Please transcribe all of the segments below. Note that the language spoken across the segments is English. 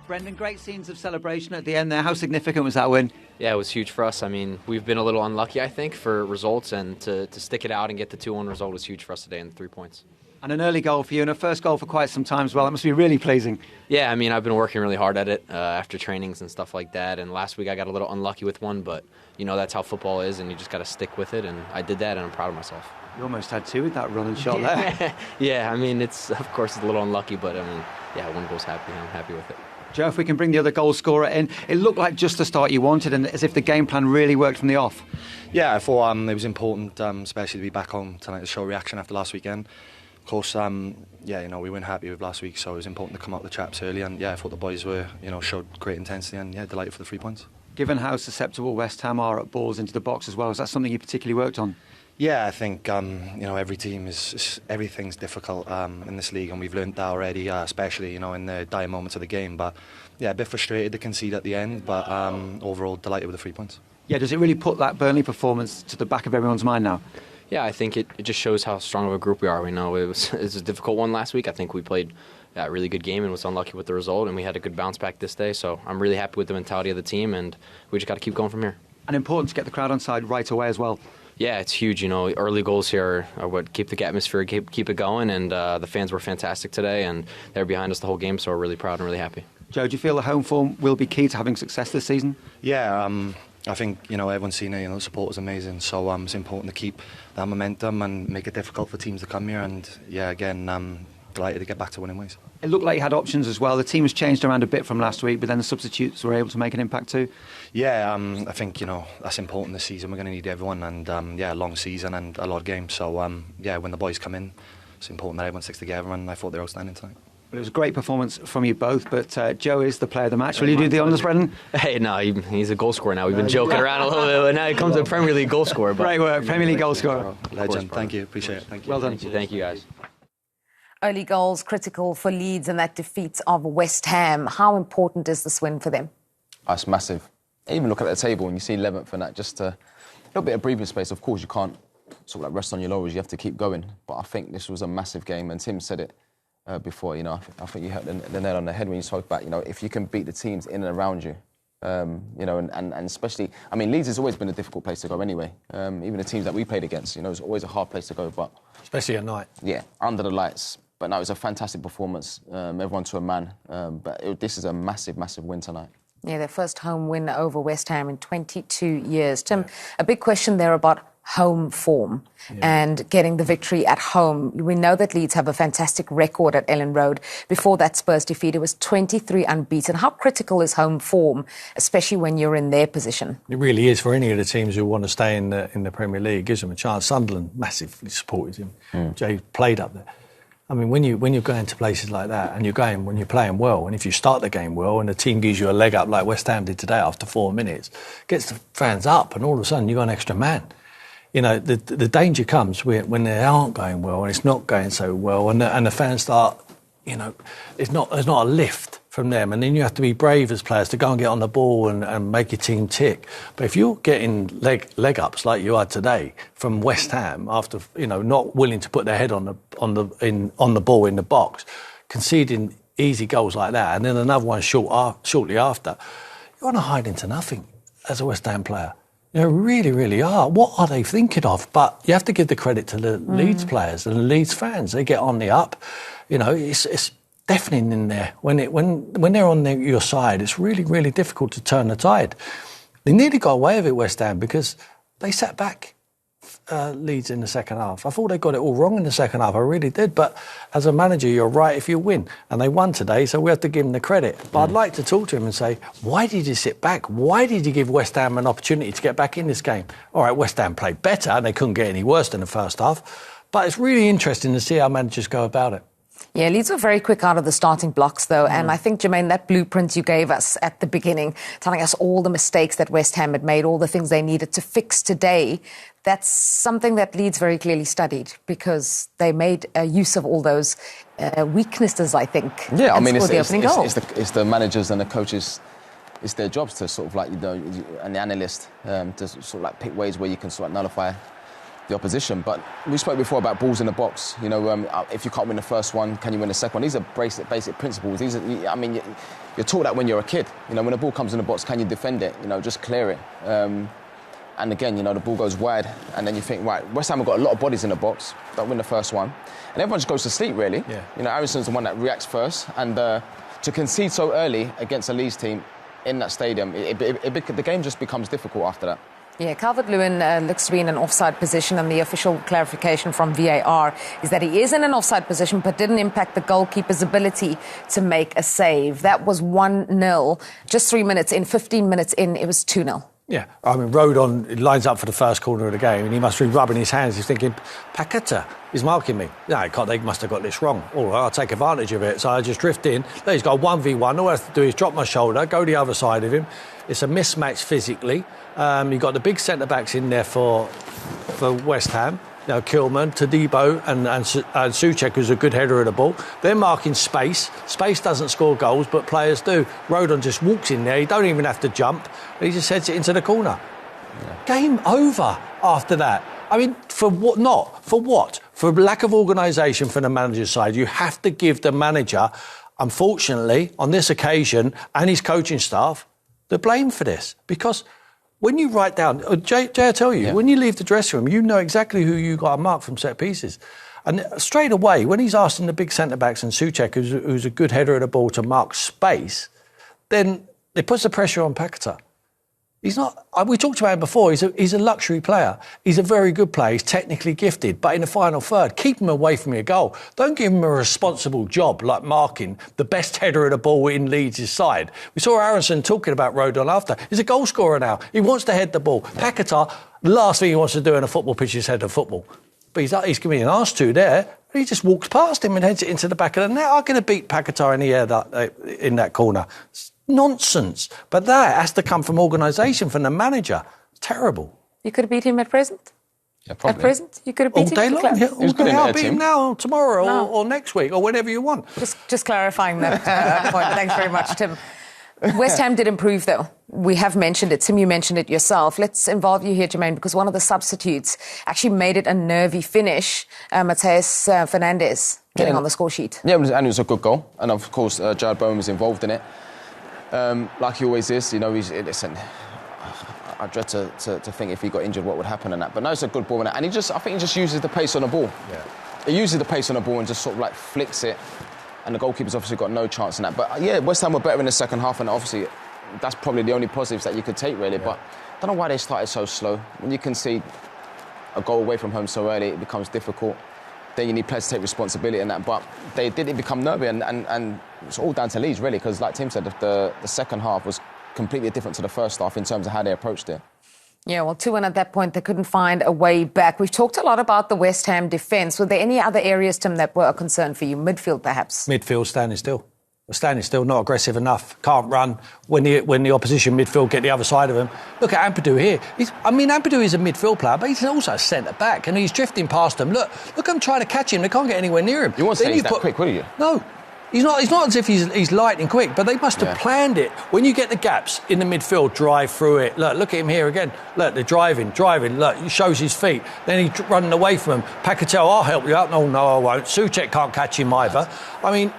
Brenden, great scenes of celebration at the end there. How significant was that win? Yeah, it was huge for us. I mean, we've been a little unlucky, I think, for results, and to stick it out and get the 2-1 result was huge for us today, and 3 points. And an early goal for you, and a first goal for quite some time as well. That must be really pleasing. Yeah, I mean, I've been working really hard at it after trainings and stuff like that, and last week I got a little unlucky with one, but, you know, that's how football is, and you just got to stick with it, and I did that, and I'm proud of myself. You almost had two with that running shot there. Yeah, I mean, it's of course it's a little unlucky, but, I mean, yeah, one goal's happy, and I'm happy with it. Joe, if we can bring the other goal scorer in, it looked like just the start you wanted, and as if the game plan really worked from the off. Yeah, I thought it was important, especially to be back home tonight to show reaction after last weekend. Of course, yeah, you know, we weren't happy with last week, so it was important to come out the traps early, and yeah, I thought the boys were, you know, showed great intensity, and yeah, delighted for the 3 points. Given how susceptible West Ham are at balls into the box as well, is that something you particularly worked on? Yeah, I think you know, every team everything's difficult in this league, and we've learned that already, especially, you know, in the dire moments of the game. But yeah, a bit frustrated to concede at the end, but overall delighted with the 3 points. Yeah, does it really put that Burnley performance to the back of everyone's mind now? Yeah, I think it just shows how strong of a group we are. We know it was a difficult one last week. I think we played a really good game and was unlucky with the result, and we had a good bounce back this day. So I'm really happy with the mentality of the team, and we just got to keep going from here. And important to get the crowd on side right away as well. Yeah, it's huge. You know, early goals here are what keep the atmosphere, keep it going, and the fans were fantastic today, and they were behind us the whole game, so we're really proud and really happy. Joe, do you feel the home form will be key to having success this season? Yeah, I think, you know, everyone's seen it, you know, the support is amazing, so it's important to keep that momentum and make it difficult for teams to come here, and yeah, again, delighted to get back to winning ways. It looked like you had options as well. The team has changed around a bit from last week, but then the substitutes were able to make an impact too. Yeah, I think, you know, that's important this season. We're going to need everyone, and yeah, a long season and a lot of games. So yeah, when the boys come in, it's important that everyone sticks together, and I thought they were outstanding tonight. Well, it was a great performance from you both, but Joe is the player of the match. Will you do the honours, Brenden? Hey, no, he's a goal scorer now. We've been joking around a little bit, but now he comes to a Premier League goal scorer. Great work, Premier League goal scorer. Legend, thank you, appreciate it. Thank you. Well done. Thank you, guys. Early goals critical for Leeds in that defeat of West Ham. How important is this win for them? It's massive. Even look at the table and you see 11th and that, just a little bit of breathing space. Of course, you can't sort of like rest on your laurels. You have to keep going. But I think this was a massive game, and Tim said it before. You know, I think you hit the nail on the head when you spoke about, you know, if you can beat the teams in and around you. You know, and especially, I mean, Leeds has always been a difficult place to go anyway. Even the teams that we played against, you know, it's always a hard place to go. But especially at night. Yeah, under the lights. But no, it was a fantastic performance. Everyone to a man. But this is a massive, massive win tonight. Yeah, their first home win over West Ham in 22 years. Tim, a big question there about home form and getting the victory at home. We know that Leeds have a fantastic record at Ellen Road. Before that Spurs defeat, it was 23 unbeaten. How critical is home form, especially when you're in their position? It really is for any of the teams who want to stay in the Premier League. It gives them a chance. Sunderland massively supported him. Jay played up there. I mean, when you're going to places like that and when you're playing well, and if you start the game well and the team gives you a leg up like West Ham did today after 4 minutes, gets the fans up, and all of a sudden you've got an extra man. You know, the danger comes when they aren't going well and it's not going so well, and the fans start, you know, there's not a lift from them, and then you have to be brave as players to go and get on the ball and make your team tick. But if you're getting leg ups like you are today from West Ham after, you know, not willing to put their head on the ball in the box, conceding easy goals like that, and then another one shortly after, you're on a hide into nothing as a West Ham player. You really, really are. What are they thinking of? But you have to give the credit to the Leeds players and the Leeds fans. They get on the up. You know, it's deafening in there. When they're on your side, it's really, really difficult to turn the tide. They nearly got away with it, West Ham, because they sat back Leeds in the second half. I thought they got it all wrong in the second half. I really did. But as a manager, you're right if you win. And they won today, so we have to give them the credit. But I'd like to talk to him and say, why did you sit back? Why did you give West Ham an opportunity to get back in this game? All right, West Ham played better, and they couldn't get any worse than the first half. But it's really interesting to see how managers go about it. Yeah, Leeds were very quick out of the starting blocks, though. And I think, Jermaine, that blueprint you gave us at the beginning, telling us all the mistakes that West Ham had made, all the things they needed to fix today, that's something that Leeds very clearly studied, because they made use of all those weaknesses, I think. Yeah, I mean, it's the managers and the coaches. It's their jobs to sort of like, you know, and the analyst to sort of like pick ways where you can sort of nullify the opposition. But we spoke before about balls in the box. You know, if you can't win the first one, can you win the second one? These are basic principles. These are, I mean, you're taught that when you're a kid. You know, when the ball comes in the box, can you defend it? You know, just clear it. And again, you know, the ball goes wide, and then you think, right, West Ham have got a lot of bodies in the box. Don't win the first one, and everyone just goes to sleep, really. Yeah. You know, Aaronson's the one that reacts first, and to concede so early against a Leeds team in that stadium, the game just becomes difficult after that. Yeah, Calvert-Lewin looks to be in an offside position, and the official clarification from VAR is that he is in an offside position but didn't impact the goalkeeper's ability to make a save. That was 1-0. Just 3 minutes in, 15 minutes in, it was 2-0. Yeah, I mean, Rodon lines up for the first corner of the game and he must be rubbing his hands. He's thinking, Paqueta is marking me. No, they must have got this wrong. All right, I'll take advantage of it. So I just drift in. He's got a 1v1. All I have to do is drop my shoulder, go the other side of him. It's a mismatch physically. You've got the big centre-backs in there for West Ham. You know, Kilman, Todibo and Souček, who's a good header of the ball. They're marking space. Space doesn't score goals, but players do. Rodon just walks in there. He don't even have to jump. He just heads it into the corner. Yeah. Game over after that. I mean, for what? Not. For what? For lack of organisation from the manager's side. You have to give the manager, unfortunately, on this occasion, and his coaching staff, the blame for this. Because when you write down, Jay, I tell you, when you leave the dressing room, you know exactly who you got to mark from set pieces. And straight away, when he's asking the big centre-backs and Souček, who's a good header of the ball, to mark space, then it puts the pressure on Paqueta. He's not. We talked about him before. He's a luxury player. He's a very good player. He's technically gifted. But in the final third, keep him away from your goal. Don't give him a responsible job like marking the best header of the ball in Leeds' side. We saw Aaronson talking about Rodon after. He's a goal scorer now. He wants to head the ball. Paqueta, the last thing he wants to do in a football pitch is head the football. But he's giving an arse to there. He just walks past him and heads it into the back of the net. I'm going to beat Paqueta in the air in that corner. Nonsense. But that has to come from organisation, from the manager. It's terrible. You could have beat him at present? Yeah, probably. At present? You could have beat him? All day long. Yeah, all day. I'll beat him now, tomorrow, No. or next week, or whenever you want. Just clarifying that point. Thanks very much, Tim. West Ham did improve, though. We have mentioned it. Tim, you mentioned it yourself. Let's involve you here, Jermaine, because one of the substitutes actually made it a nervy finish. Mateus Fernandes getting on the score sheet. Yeah, and it was a good goal. And, of course, Jared Bowen was involved in it. Like he always is, you know, listen, I dread to think if he got injured what would happen and that. But no, it's a good ball. And I think he just uses the pace on the ball. Yeah. He uses the pace on the ball and just sort of like flicks it. And the goalkeeper's obviously got no chance in that. But yeah, West Ham were better in the second half, and obviously that's probably the only positives that you could take, really. Yeah. But I don't know why they started so slow. When you concede a goal away from home so early, it becomes difficult. Then you need players to take responsibility in that. But they didn't become nervy, and it's all down to Leeds, really, because like Tim said, the second half was completely different to the first half in terms of how they approached it. Yeah, well, 2-1 at that point, they couldn't find a way back. We've talked a lot about the West Ham defence. Were there any other areas, Tim, that were a concern for you? Midfield, perhaps? Midfield, standing still. Standing still, not aggressive enough, can't run when the opposition midfield get the other side of him. Look at Ampadu here. Ampadu is a midfield player, but he's also a centre-back, and he's drifting past them. Look, I'm trying to catch him. They can't get anywhere near him. You won't say he's that quick, will you? No. He's not as if he's lightning quick, but they must have planned it. When you get the gaps in the midfield, drive through it. Look at him here again. Look, they're driving. Look, he shows his feet. Then he's running away from him. Paqueta, I'll help you out. No, I won't. Souček can't catch him either. I mean,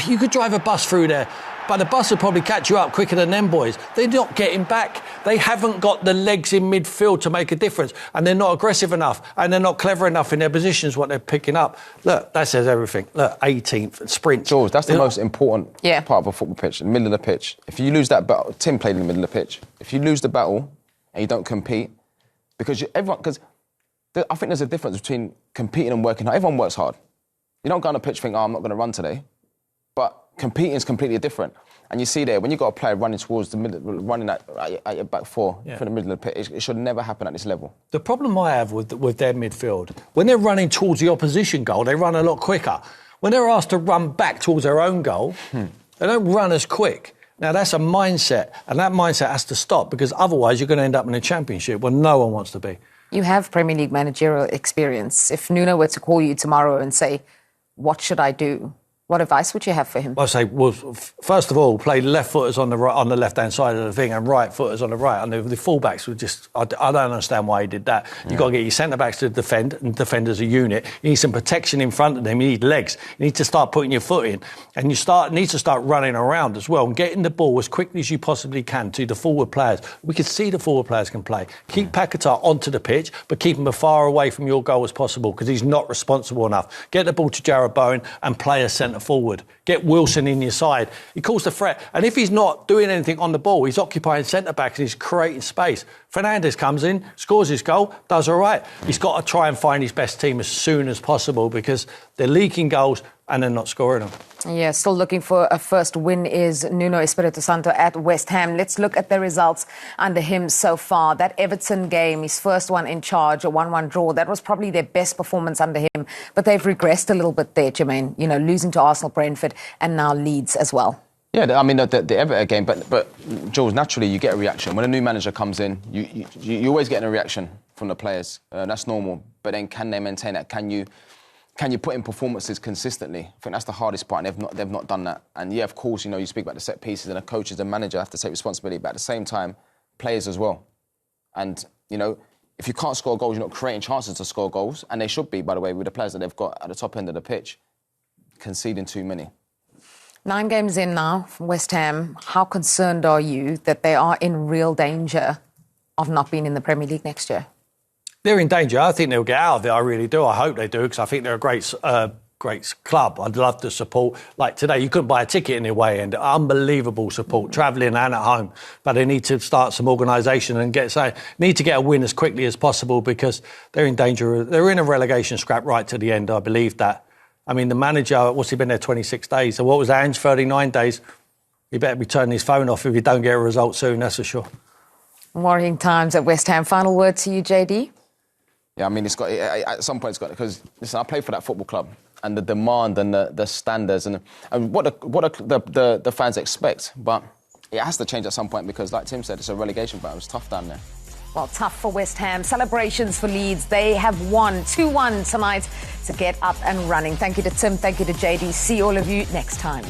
you could drive a bus through there, but the bus will probably catch you up quicker than them boys. They're not getting back. They haven't got the legs in midfield to make a difference, and they're not aggressive enough, and they're not clever enough in their positions, what they're picking up. Look, that says everything. Look, 18th, sprint. George, that's the most important part of a football pitch, the middle of the pitch. If you lose that battle, Tim played in the middle of the pitch. If you lose the battle and you don't compete, I think there's a difference between competing and working hard. Everyone works hard. You don't go on a pitch and think, I'm not going to run today. But competing is completely different. And you see there, when you've got a player running towards the middle, running at your back four from the middle of the pitch, it should never happen at this level. The problem I have with their midfield, when they're running towards the opposition goal, they run a lot quicker. When they're asked to run back towards their own goal, they don't run as quick. Now, that's a mindset, and that mindset has to stop, because otherwise you're going to end up in a championship where no one wants to be. You have Premier League managerial experience. If Nuno were to call you tomorrow and say, what should I do? What advice would you have for him? I say, well, first of all, play left footers on the left-hand side of the thing and right footers on the right. And the fullbacks were just, I don't understand why he did that. You've got to get your centre-backs to defend and defend as a unit. You need some protection in front of them. You need legs. You need to start putting your foot in. And you need to start running around as well and getting the ball as quickly as you possibly can to the forward players. We can see the forward players can play. Keep Paquetá onto the pitch, but keep him as far away from your goal as possible because he's not responsible enough. Get the ball to Jarrod Bowen and play a centre forward. Get Wilson in your side. He calls the threat. And if he's not doing anything on the ball, he's occupying centre-back and he's creating space. Fernandes comes in, scores his goal, does all right. He's got to try and find his best team as soon as possible because they're leaking goals and they're not scoring them. Yeah, still looking for a first win is Nuno Espirito Santo at West Ham. Let's look at the results under him so far. That Everton game, his first one in charge, a 1-1 draw, that was probably their best performance under him. But they've regressed a little bit there, Jermaine, losing to Arsenal, Brentford and now Leeds as well. Yeah, I mean, the Everton game, but Jules, naturally you get a reaction. When a new manager comes in, you always get a reaction from the players. That's normal. But then can they maintain that? Can you put in performances consistently? I think that's the hardest part, and they've not done that. And yeah, of course, you speak about the set pieces and the coaches and manager have to take responsibility, but at the same time, players as well. And, if you can't score goals, you're not creating chances to score goals, and they should be, by the way, with the players that they've got at the top end of the pitch, conceding too many. 9 games in now from West Ham. How concerned are you that they are in real danger of not being in the Premier League next year? They're in danger. I think they'll get out of it. I really do. I hope they do because I think they're a great club. I'd love to support. Like today, you couldn't buy a ticket in their way and unbelievable support, travelling and at home. But they need to start some organisation and need to get a win as quickly as possible because they're in danger. They're in a relegation scrap right to the end. I believe that. I mean, the manager, what's he been there 26 days? So what was that, Ange, 39 days? He better be turning his phone off if he don't get a result soon, that's for sure. Worrying times at West Ham. Final word to you, JD? Yeah, I mean, at some point it's got, because, listen, I play for that football club and the demand and the standards and what the fans expect. But it has to change at some point because, like Tim said, it's a relegation battle. It's tough down there. Well, tough for West Ham. Celebrations for Leeds. They have won 2-1 tonight to get up and running. Thank you to Tim. Thank you to JD. See all of you next time.